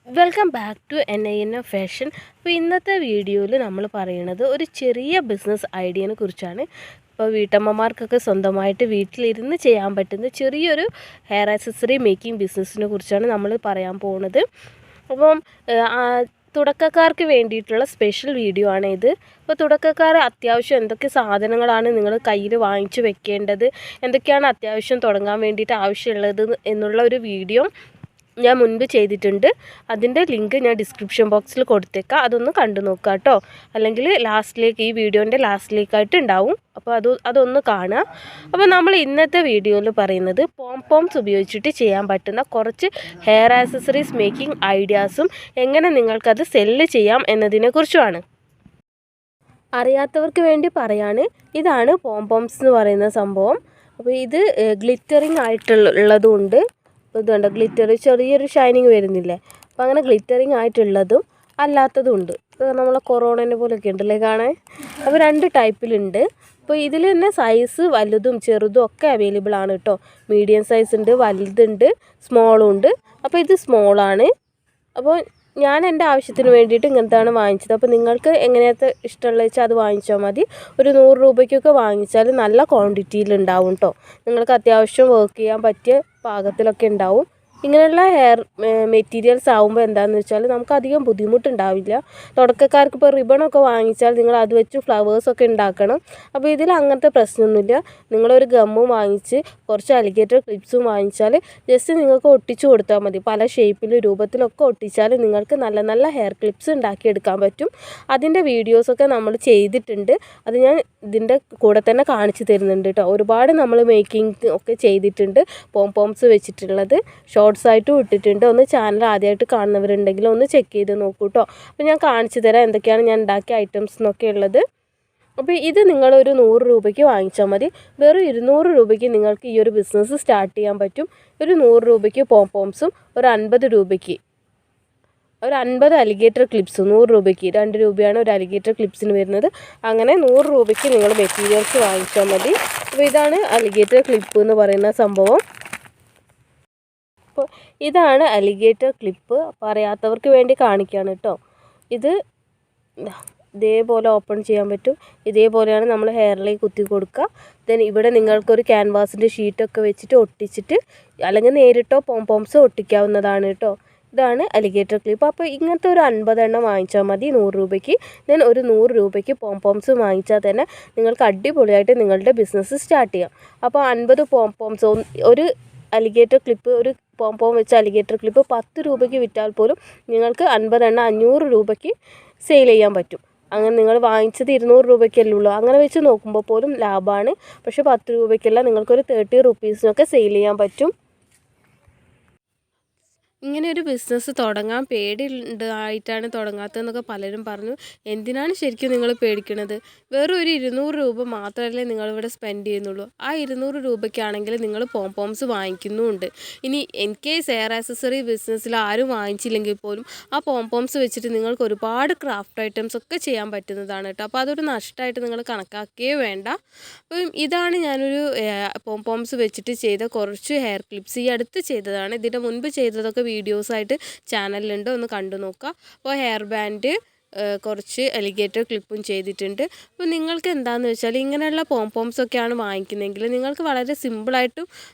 Welcome back to NINF fashion. അപ്പോൾ ഇന്നത്തെ വീഡിയോയിൽ നമ്മൾ പറയുന്നത് ഒരു ചെറിയ ബിസിനസ് ഐഡിയനെ കുറിച്ചാണ്. ഇപ്പോൾ വീട്ടമ്മമാർക്കൊക്കെ സ്വന്തമായിട്ട് വീട്ടിലിരുന്ന് ചെയ്യാൻ പറ്റുന്ന ചെറിയൊരു ഹെയർ ആക്സസറി മേക്കിംഗ് ബിസിനസ്സിനെ കുറിച്ചാണ് നമ്മൾ പറയാൻ പോകുന്നത്. അപ്പം തുടക്കക്കാർക്ക് വേണ്ടിയിട്ടുള്ള സ്പെഷ്യൽ വീഡിയോ ആണ് ഇത്. അപ്പോൾ തുടക്കക്കാർ അത്യാവശ്യം എന്തൊക്കെ സാധനങ്ങളാണ് നിങ്ങൾ കയ്യിൽ വാങ്ങിച്ചു വെക്കേണ്ടത്, എന്തൊക്കെയാണ് അത്യാവശ്യം തുടങ്ങാൻ വേണ്ടിയിട്ട് ആവശ്യമുള്ളത് എന്നുള്ള ഒരു വീഡിയോ ഞാൻ മുൻപ് ചെയ്തിട്ടുണ്ട്. അതിൻ്റെ ലിങ്ക് ഞാൻ ഡിസ്ക്രിപ്ഷൻ ബോക്സിൽ കൊടുത്തേക്കാം, അതൊന്ന് കണ്ടു നോക്കുക കേട്ടോ. അല്ലെങ്കിൽ ലാസ്റ്റിലേക്ക്, ഈ വീഡിയോൻ്റെ ലാസ്റ്റിലേക്കായിട്ട് ഉണ്ടാവും, അപ്പോൾ അതൊന്ന് കാണുക. അപ്പോൾ നമ്മൾ ഇന്നത്തെ വീഡിയോയിൽ പറയുന്നത് പോംപോംസ് ഉപയോഗിച്ചിട്ട് ചെയ്യാൻ പറ്റുന്ന കുറച്ച് ഹെയർ ആക്സസറീസ് മേക്കിംഗ് ഐഡിയാസും എങ്ങനെ നിങ്ങൾക്കത് സെല്ല് ചെയ്യാം എന്നതിനെക്കുറിച്ചുമാണ്. അറിയാത്തവർക്ക് വേണ്ടി പറയാണ്, ഇതാണ് പോംപോംസ് എന്ന് പറയുന്ന സംഭവം. അപ്പോൾ ഇത് ഗ്ലിറ്ററിങ് ആയിട്ടുള്ളതുണ്ട്. ഇതുണ്ട്, ഗ്ലിറ്റർ ചെറിയൊരു ഷൈനിങ് വരുന്നില്ലേ, അപ്പോൾ അങ്ങനെ ഗ്ലിറ്ററിങ് ആയിട്ടുള്ളതും അല്ലാത്തതും ഉണ്ട്. നമ്മളെ കൊറോണേനെ പോലെയൊക്കെ ഉണ്ടല്ലേ കാണാൻ. അപ്പോൾ രണ്ട് ടൈപ്പിലുണ്ട്. അപ്പോൾ ഇതിൽ തന്നെ സൈസ് വലുതും ചെറുതും ഒക്കെ അവൈലബിൾ ആണ് കേട്ടോ. മീഡിയം സൈസ് ഉണ്ട്, വലുതുണ്ട്, സ്മോളും ഉണ്ട്. അപ്പോൾ ഇത് സ്മോളാണ്. അപ്പോൾ ഞാൻ എൻ്റെ ആവശ്യത്തിന് വേണ്ടിയിട്ട് ഇങ്ങനത്താണ് വാങ്ങിച്ചത്. അപ്പോൾ നിങ്ങൾക്ക് എങ്ങനെയാത്ത ഇഷ്ടമുള്ള വെച്ചാൽ അത് വാങ്ങിച്ചാൽ മതി. ഒരു 100 രൂപയ്ക്കൊക്കെ വാങ്ങിച്ചാൽ നല്ല ക്വാണ്ടിറ്റിയിൽ ഉണ്ടാവും കേട്ടോ. നിങ്ങൾക്ക് അത്യാവശ്യം വർക്ക് ചെയ്യാൻ പറ്റിയ പാകത്തിലൊക്കെ ഉണ്ടാവും. ഇങ്ങനെയുള്ള ഹെയർ മെറ്റീരിയൽസ് ആകുമ്പോൾ എന്താണെന്ന് വെച്ചാൽ നമുക്ക് അധികം ബുദ്ധിമുട്ടുണ്ടാവില്ല. തുടക്കക്കാർക്ക് ഇപ്പോൾ റിബണൊക്കെ വാങ്ങിച്ചാൽ നിങ്ങൾ അത് വെച്ച് ഫ്ലവേഴ്സൊക്കെ ഉണ്ടാക്കണം. അപ്പോൾ ഇതിൽ അങ്ങനത്തെ പ്രശ്നമൊന്നുമില്ല. നിങ്ങളൊരു ഗമ്മും വാങ്ങിച്ച് കുറച്ച് അലിഗേറ്റർ ക്ലിപ്സും വാങ്ങിച്ചാൽ ജസ്റ്റ് നിങ്ങൾക്ക് ഒട്ടിച്ചു കൊടുത്താൽ മതി. പല ഷേപ്പിലും രൂപത്തിലൊക്കെ ഒട്ടിച്ചാൽ നിങ്ങൾക്ക് നല്ല നല്ല ഹെയർ ക്ലിപ്സ് ഉണ്ടാക്കിയെടുക്കാൻ പറ്റും. അതിൻ്റെ വീഡിയോസൊക്കെ നമ്മൾ ചെയ്തിട്ടുണ്ട്. അത് ഞാൻ ഇതിൻ്റെ കൂടെ തന്നെ കാണിച്ചു തരുന്നുണ്ട് കേട്ടോ. ഒരുപാട് നമ്മൾ മേക്കിംഗ് ഒക്കെ ചെയ്തിട്ടുണ്ട് പോംപോംസ് വെച്ചിട്ടുള്ളത്. ഷോർട്സ് ആയിട്ടും ഇട്ടിട്ടുണ്ട്. ഒന്ന് ചാനൽ ആദ്യമായിട്ട് കാണുന്നവരുണ്ടെങ്കിൽ ഒന്ന് ചെക്ക് ചെയ്ത് നോക്കൂ കേട്ടോ. അപ്പോൾ ഞാൻ കാണിച്ചു തരാം എന്തൊക്കെയാണ് ഞാൻ ഉണ്ടാക്കിയ ഐറ്റംസ് എന്നൊക്കെ ഉള്ളത്. അപ്പോൾ ഇത് നിങ്ങളൊരു 100 രൂപയ്ക്ക് വാങ്ങിച്ചാൽ മതി. വെറും 200 രൂപയ്ക്ക് നിങ്ങൾക്ക് ഈ ഒരു ബിസിനസ് സ്റ്റാർട്ട് ചെയ്യാൻ പറ്റും. ഒരു 100 രൂപയ്ക്ക് പോംപോംസും ഒരു 50 രൂപയ്ക്ക് ഒരു 50 അലിഗേറ്റർ ക്ലിപ്സ്, 100 രൂപയ്ക്ക് 2 രൂപയാണ് ഒരു അലിഗേറ്റർ ക്ലിപ്സിന് വരുന്നത്. അങ്ങനെ 100 രൂപയ്ക്ക് നിങ്ങൾ മെറ്റീരിയൽസ് വാങ്ങിച്ചാൽ മതി. അപ്പോൾ ഇതാണ് അലിഗേറ്റർ ക്ലിപ്പ് എന്ന് പറയുന്ന സംഭവം. അപ്പോൾ ഇതാണ് അലിഗേറ്റർ ക്ലിപ്പ്. പറയാത്തവർക്ക് വേണ്ടി കാണിക്കുകയാണ് കേട്ടോ. ഇത് ഇതേപോലെ ഓപ്പൺ ചെയ്യാൻ പറ്റും. ഇതേപോലെയാണ് നമ്മൾ ഹെയറിലേക്ക് കുത്തി കൊടുക്കുക. ദെൻ ഇവിടെ നിങ്ങൾക്കൊരു ക്യാൻവാസിൻ്റെ ഷീറ്റൊക്കെ വെച്ചിട്ട് ഒട്ടിച്ചിട്ട്, അല്ലെങ്കിൽ നേരിട്ടോ പോംപോംസ് ഒട്ടിക്കാവുന്നതാണ് കേട്ടോ. ഇതാണ് അലിഗേറ്റർ ക്ലിപ്പ്. അപ്പോൾ ഇങ്ങനത്തെ ഒരു 50 എണ്ണം വാങ്ങിച്ചാൽ മതി 100 രൂപയ്ക്ക്. ദെൻ ഒരു 100 രൂപയ്ക്ക് പോംപോംസ് വാങ്ങിച്ചാൽ തന്നെ നിങ്ങൾക്ക് അടിപൊളിയായിട്ട് നിങ്ങളുടെ ബിസിനസ് സ്റ്റാർട്ട് ചെയ്യാം. അപ്പോൾ 50 പോംപോംസ്, ഒരു അലിഗേറ്റർ ക്ലിപ്പ്, ഒരു പോംപോം വെച്ച അലിഗേറ്റർ ക്ലിപ്പ് 10 രൂപയ്ക്ക് വിറ്റാൽ പോലും നിങ്ങൾക്ക് 50 എണ്ണം 500 രൂപയ്ക്ക് സെയിൽ ചെയ്യാൻ പറ്റും. അങ്ങനെ നിങ്ങൾ വാങ്ങിച്ചത് 200 രൂപയ്ക്കല്ലേ ഉള്ളൂ. അങ്ങനെ വെച്ച് നോക്കുമ്പോൾ പോലും ലാഭമാണ്. പക്ഷേ 10 രൂപയ്ക്കല്ല, നിങ്ങൾക്കൊരു 30 റുപ്പീസിനൊക്കെ സെയിൽ ചെയ്യാൻ പറ്റും. ഇങ്ങനെ ഒരു ബിസിനസ് തുടങ്ങാൻ പേടിയായിട്ടാണ് തുടങ്ങാത്തതെന്നൊക്കെ പലരും പറഞ്ഞു. എന്തിനാണ് ശരിക്കും നിങ്ങൾ പേടിക്കണത്? വെറും ഒരു 200 രൂപ മാത്രമല്ലേ നിങ്ങളിവിടെ സ്പെൻഡ് ചെയ്യുന്നുള്ളൂ. ആ 200 രൂപയ്ക്കാണെങ്കിൽ നിങ്ങൾ പോംപോംസ് വാങ്ങിക്കുന്നുമുണ്ട്. ഇനി ഇൻ കേസ് ഹെയർ ആക്സസറി ബിസിനസ്സിൽ ആരും വാങ്ങിച്ചില്ലെങ്കിൽ പോലും ആ പോംപോംസ് വെച്ചിട്ട് നിങ്ങൾക്ക് ഒരുപാട് ക്രാഫ്റ്റ് ഐറ്റംസ് ഒക്കെ ചെയ്യാൻ പറ്റുന്നതാണ് കേട്ടോ. അപ്പോൾ അതൊരു നഷ്ടമായിട്ട് നിങ്ങൾ കണക്കാക്കുകയേ വേണ്ട. അപ്പം ഇതാണ് ഞാനൊരു പോംപോംസ് വെച്ചിട്ട് ചെയ്ത കുറച്ച് ഹെയർ ക്ലിപ്സ്. ഈ അടുത്ത് ചെയ്തതാണ്. ഇതിൻ്റെ മുൻപ് ചെയ്തതൊക്കെ വീഡിയോസായിട്ട് ചാനലിലുണ്ട്, ഒന്ന് കണ്ടു നോക്കുക. അപ്പോൾ ഹെയർ ബാൻഡ്, കുറച്ച് അലിഗേറ്റർ ക്ലിപ്പും ചെയ്തിട്ടുണ്ട്. അപ്പോൾ നിങ്ങൾക്ക് എന്താണെന്ന് വെച്ചാൽ ഇങ്ങനെയുള്ള പോംപോംസൊക്കെയാണ് വാങ്ങിക്കുന്നതെങ്കിൽ നിങ്ങൾക്ക് വളരെ സിമ്പിളായിട്ടും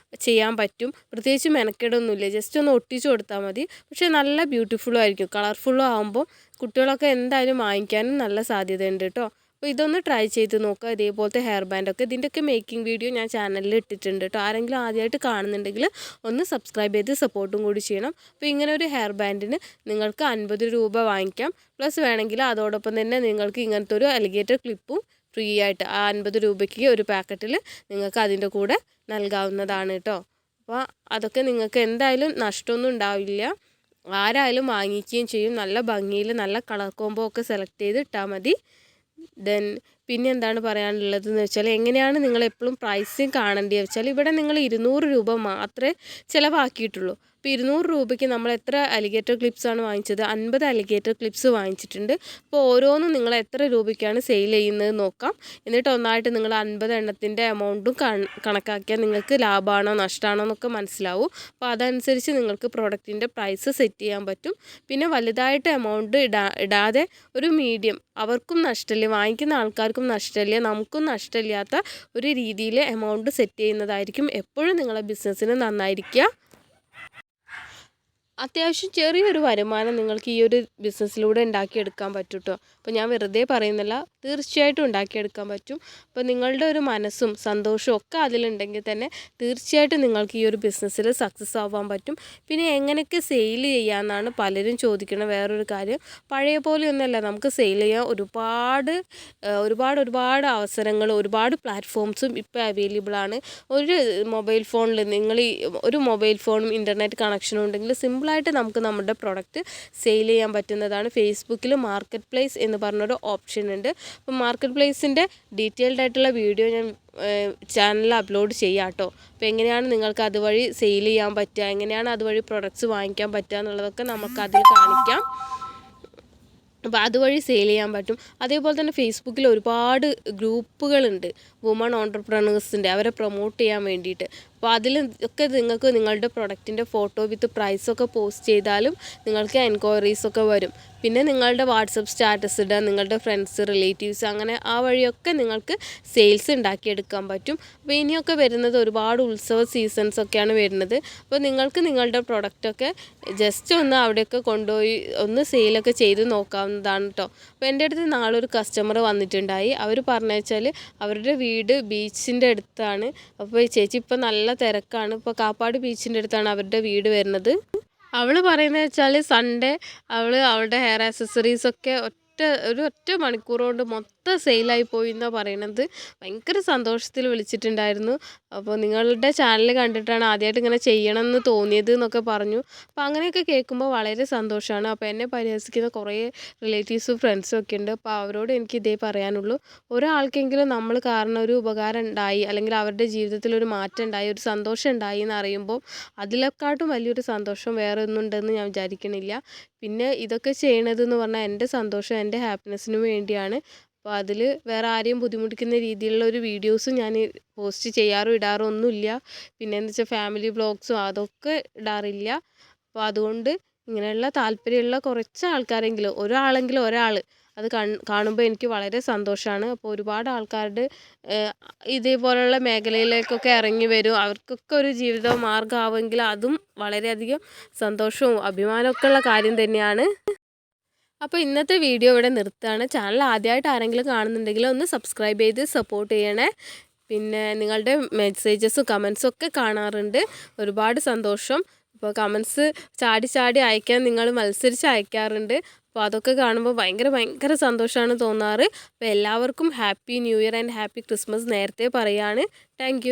ചെയ്യാൻ പറ്റും. പ്രത്യേകിച്ച് മെനക്കേടൊന്നുമില്ല, ജസ്റ്റ് ഒന്ന് ഒട്ടിച്ചു കൊടുത്താൽ മതി. പക്ഷേ നല്ല ബ്യൂട്ടിഫുള്ളും ആയിരിക്കും. കളർഫുള്ളും ആകുമ്പോൾ കുട്ടികളൊക്കെ എന്തായാലും വാങ്ങിക്കാനും നല്ല സാധ്യതയുണ്ട് കേട്ടോ. അപ്പോൾ ഇതൊന്ന് ട്രൈ ചെയ്ത് നോക്കുക. ഇതേപോലത്തെ ഹെയർ ബാൻഡൊക്കെ, ഇതിൻ്റെയൊക്കെ മേക്കിംഗ് വീഡിയോ ഞാൻ ചാനലിൽ ഇട്ടിട്ടുണ്ട് കേട്ടോ. ആരെങ്കിലും ആദ്യമായിട്ട് കാണുന്നുണ്ടെങ്കിൽ ഒന്ന് സബ്സ്ക്രൈബ് ചെയ്ത് സപ്പോർട്ടും കൂടി ചെയ്യണം. അപ്പോൾ ഇങ്ങനെ ഒരു ഹെയർ ബാൻഡിന് നിങ്ങൾക്ക് 50 രൂപ വാങ്ങിക്കാം. പ്ലസ് വേണമെങ്കിൽ അതോടൊപ്പം തന്നെ നിങ്ങൾക്ക് ഇങ്ങനത്തെ ഒരു അലിഗേറ്റർ ക്ലിപ്പും ഫ്രീ ആയിട്ട് ആ 50 രൂപയ്ക്ക് ഒരു പാക്കറ്റിൽ നിങ്ങൾക്ക് അതിൻ്റെ കൂടെ നൽകാവുന്നതാണ് കേട്ടോ. അപ്പോൾ അതൊക്കെ നിങ്ങൾക്ക് എന്തായാലും നഷ്ടമൊന്നും ഉണ്ടാവില്ല. ആരായാലും വാങ്ങിക്കുകയും ചെയ്യും. നല്ല ഭംഗിയിൽ നല്ല കളർ കോംബോ ഒക്കെ സെലക്ട് ചെയ്ത് ഇട്ടാൽ മതി. ദെൻ പിന്നെ എന്താണ് പറയാനുള്ളതെന്ന് വെച്ചാൽ, എങ്ങനെയാണ് നിങ്ങൾ എപ്പോഴും പ്രൈസിങ് കാണേണ്ടത് വെച്ചാൽ, ഇവിടെ നിങ്ങൾ 200 രൂപ മാത്രമേ ചിലവാക്കിയിട്ടുള്ളൂ. ഇപ്പോൾ 200 രൂപയ്ക്ക് നമ്മൾ എത്ര അലിഗേറ്റർ ക്ലിപ്സാണ് വാങ്ങിച്ചത്? 50 അലിഗേറ്റർ ക്ലിപ്സ് വാങ്ങിച്ചിട്ടുണ്ട്. അപ്പോൾ ഓരോന്നും നിങ്ങൾ എത്ര രൂപയ്ക്കാണ് സെയിൽ ചെയ്യുന്നത് നോക്കാം. എന്നിട്ട് ഒന്നായിട്ട് നിങ്ങൾ 50 എണ്ണത്തിൻ്റെ എമൗണ്ടും കണക്കാക്കിയാൽ നിങ്ങൾക്ക് ലാഭമാണോ നഷ്ടമാണോ എന്നൊക്കെ മനസ്സിലാവും. അപ്പോൾ അതനുസരിച്ച് നിങ്ങൾക്ക് പ്രോഡക്റ്റിൻ്റെ പ്രൈസ് സെറ്റ് ചെയ്യാൻ പറ്റും. പിന്നെ വലുതായിട്ട് എമൗണ്ട് ഇടാതെ ഒരു മീഡിയം, അവർക്കും നഷ്ടമില്ല, വാങ്ങിക്കുന്ന ആൾക്കാർക്കും നഷ്ടമില്ല, നമുക്കും നഷ്ടമില്ലാത്ത ഒരു രീതിയിൽ എമൗണ്ട് സെറ്റ് ചെയ്യുന്നതായിരിക്കും എപ്പോഴും നിങ്ങളുടെ ബിസിനസ്സിന് നന്നായിരിക്കുക. അത്യാവശ്യം ചെറിയൊരു വരുമാനം നിങ്ങൾക്ക് ഈ ഒരു ബിസിനസ്സിലൂടെ ഉണ്ടാക്കിയെടുക്കാൻ പറ്റും കേട്ടോ. അപ്പോൾ ഞാൻ വെറുതെ പറയുന്നില്ല, തീർച്ചയായിട്ടും ഉണ്ടാക്കിയെടുക്കാൻ പറ്റും. അപ്പോൾ നിങ്ങളുടെ ഒരു മനസ്സും സന്തോഷവും ഒക്കെ അതിലുണ്ടെങ്കിൽ തന്നെ തീർച്ചയായിട്ടും നിങ്ങൾക്ക് ഈ ഒരു ബിസിനസ്സിൽ സക്സസ് ആവാൻ പറ്റും. പിന്നെ എങ്ങനെയൊക്കെ സെയിൽ ചെയ്യാമെന്നാണ് പലരും ചോദിക്കുന്ന വേറൊരു കാര്യം. പഴയ പോലെയൊന്നുമല്ല, നമുക്ക് സെയിൽ ചെയ്യാൻ ഒരുപാട് അവസരങ്ങൾ, ഒരുപാട് പ്ലാറ്റ്ഫോംസും ഇപ്പോൾ അവൈലബിൾ ആണ്. ഒരു മൊബൈൽ ഫോണിൽ ഒരു മൊബൈൽ ഫോണും ഇൻ്റർനെറ്റ് കണക്ഷനും ഉണ്ടെങ്കിൽ സിമ്പിളായിട്ട് നമുക്ക് നമ്മുടെ പ്രൊഡക്റ്റ് സെയിൽ ചെയ്യാൻ പറ്റുന്നതാണ്. ഫേസ്ബുക്കിൽ മാർക്കറ്റ് പ്ലേസ് എന്ന് പറഞ്ഞൊരു ഓപ്ഷൻ ഉണ്ട്. അപ്പോൾ മാർക്കറ്റ് പ്ലേസിൻ്റെ ഡീറ്റെയിൽഡ് ആയിട്ടുള്ള വീഡിയോ ഞാൻ ചാനലിൽ അപ്ലോഡ് ചെയ്യാം കേട്ടോ. അപ്പോൾ എങ്ങനെയാണ് നിങ്ങൾക്ക് അതുവഴി സെയിൽ ചെയ്യാൻ പറ്റുക, എങ്ങനെയാണ് അതുവഴി പ്രൊഡക്ട്സ് വാങ്ങിക്കാൻ പറ്റുക എന്നുള്ളതൊക്കെ നമുക്ക് അതിൽ കാണിക്കാം. അപ്പോൾ അതുവഴി സെയിൽ ചെയ്യാൻ പറ്റും. അതേപോലെ തന്നെ ഫേസ്ബുക്കിൽ ഒരുപാട് ഗ്രൂപ്പുകളുണ്ട് വുമൺ ഓൺടർപ്രണേഴ്സിൻ്റെ, അവരെ പ്രൊമോട്ട് ചെയ്യാൻ വേണ്ടിയിട്ട്. അപ്പോൾ അതിൽ ഒക്കെ നിങ്ങൾക്ക് നിങ്ങളുടെ പ്രൊഡക്റ്റിൻ്റെ ഫോട്ടോ വിത്ത് പ്രൈസൊക്കെ പോസ്റ്റ് ചെയ്താലും നിങ്ങൾക്ക് എൻക്വയറീസൊക്കെ വരും. പിന്നെ നിങ്ങളുടെ വാട്സപ്പ് സ്റ്റാറ്റസ് ഇടുക, നിങ്ങളുടെ ഫ്രണ്ട്സ്, റിലേറ്റീവ്സ്, അങ്ങനെ ആ വഴിയൊക്കെ നിങ്ങൾക്ക് സെയിൽസ് ഉണ്ടാക്കിയെടുക്കാൻ പറ്റും. അപ്പോൾ ഇനിയൊക്കെ വരുന്നത് ഒരുപാട് ഉത്സവ സീസൺസൊക്കെയാണ് വരുന്നത്. അപ്പോൾ നിങ്ങൾക്ക് നിങ്ങളുടെ പ്രൊഡക്റ്റൊക്കെ ജസ്റ്റ് ഒന്ന് അവിടെയൊക്കെ കൊണ്ടുപോയി ഒന്ന് സെയിലൊക്കെ ചെയ്ത് നോക്കാവുന്നതാണ് കേട്ടോ. അപ്പോൾ എൻ്റെ അടുത്ത് നാളെ ഒരു കസ്റ്റമർ വന്നിട്ടുണ്ടായി. അവർ പറഞ്ഞു വെച്ചാൽ അവരുടെ വീട് ബീച്ചിൻ്റെ അടുത്താണ്. അപ്പോൾ ചേച്ചി ഇപ്പോൾ നല്ല തിരക്കാണ്, ഇപ്പോൾ കാപ്പാട് ബീച്ചിൻ്റെ അടുത്താണ് അവരുടെ വീട് വരുന്നത്. അവൾ പറയുന്നത് വെച്ചാൽ സൺഡേ അവളുടെ ഹെയർ ആക്സസറീസൊക്കെ ഒറ്റ മണിക്കൂർ കൊണ്ട് മൊത്തം സെയിലായി പോയി എന്നാണ് പറയണത്. ഭയങ്കര സന്തോഷത്തിൽ വിളിച്ചിട്ടുണ്ടായിരുന്നു. അപ്പോൾ നിങ്ങളുടെ ചാനൽ കണ്ടിട്ടാണ് ആദ്യമായിട്ട് ഇങ്ങനെ ചെയ്യണം എന്ന് തോന്നിയത് എന്നൊക്കെ പറഞ്ഞു. അപ്പോൾ അങ്ങനെയൊക്കെ കേൾക്കുമ്പോൾ വളരെ സന്തോഷമാണ്. അപ്പോൾ എന്നെ പരിഹസിക്കുന്ന കുറേ റിലേറ്റീവ്സും ഫ്രണ്ട്സും ഒക്കെ ഉണ്ട്. അപ്പോൾ അവരോട് എനിക്ക് ഇതേ പറയാനുള്ളൂ, ഒരാൾക്കെങ്കിലും നമ്മൾ കാരണം ഒരു ഉപകാരം ഉണ്ടായി, അല്ലെങ്കിൽ അവരുടെ ജീവിതത്തിൽ ഒരു മാറ്റം ഉണ്ടായി, ഒരു സന്തോഷം ഉണ്ടായി എന്ന് അറിയുമ്പോൾ അതിലെക്കാട്ടും വലിയൊരു സന്തോഷം വേറെ ഒന്നുണ്ടെന്ന് ഞാൻ വിചാരിക്കണില്ല. പിന്നെ ഇതൊക്കെ ചെയ്യണതെന്ന് പറഞ്ഞാൽ എൻ്റെ സന്തോഷം, എൻ്റെ ഹാപ്പിനെസ്സിന് വേണ്ടിയാണ്. അപ്പോൾ അതിൽ വേറെ ആരെയും ബുദ്ധിമുട്ടിക്കുന്ന രീതിയിലുള്ള ഒരു വീഡിയോസും ഞാൻ പോസ്റ്റ് ഇടാറും ഒന്നുമില്ല. പിന്നെ എന്ന് വെച്ചാൽ ഫാമിലി വ്ളോഗ്സും അതൊക്കെ ഇടാറില്ല. അപ്പോൾ അതുകൊണ്ട് ഇങ്ങനെയുള്ള താല്പര്യമുള്ള കുറച്ച് ആൾക്കാരെങ്കിലും, ഒരാൾ അത് കാണുമ്പോൾ എനിക്ക് വളരെ സന്തോഷമാണ്. അപ്പോൾ ഒരുപാട് ആൾക്കാരുടെ ഇതേപോലെയുള്ള മേഖലയിലേക്കൊക്കെ ഇറങ്ങി വരും, അവർക്കൊക്കെ ഒരു ജീവിത മാർഗ്ഗമാവുമെങ്കിൽ അതും വളരെയധികം സന്തോഷവും അഭിമാനമൊക്കെ ഉള്ള കാര്യം തന്നെയാണ്. അപ്പോൾ ഇന്നത്തെ വീഡിയോ ഇവിടെ നിർത്തുകയാണ്. ചാനൽ ആദ്യമായിട്ട് ആരെങ്കിലും കാണുന്നുണ്ടെങ്കിൽ ഒന്ന് സബ്സ്ക്രൈബ് ചെയ്ത് സപ്പോർട്ട് ചെയ്യണേ. പിന്നെ നിങ്ങളുടെ മെസ്സേജസും കമൻസും ഒക്കെ കാണാറുണ്ട്, ഒരുപാട് സന്തോഷം. അപ്പോൾ കമൻസ് ചാടി അയക്കാൻ നിങ്ങൾ മത്സരിച്ച് അയക്കാറുണ്ട്. അപ്പോൾ അതൊക്കെ കാണുമ്പോൾ ഭയങ്കര സന്തോഷമാണ് തോന്നാറ്. അപ്പോൾ എല്ലാവർക്കും happy new year and happy Christmas നേരത്തെ പറയാണ്. താങ്ക്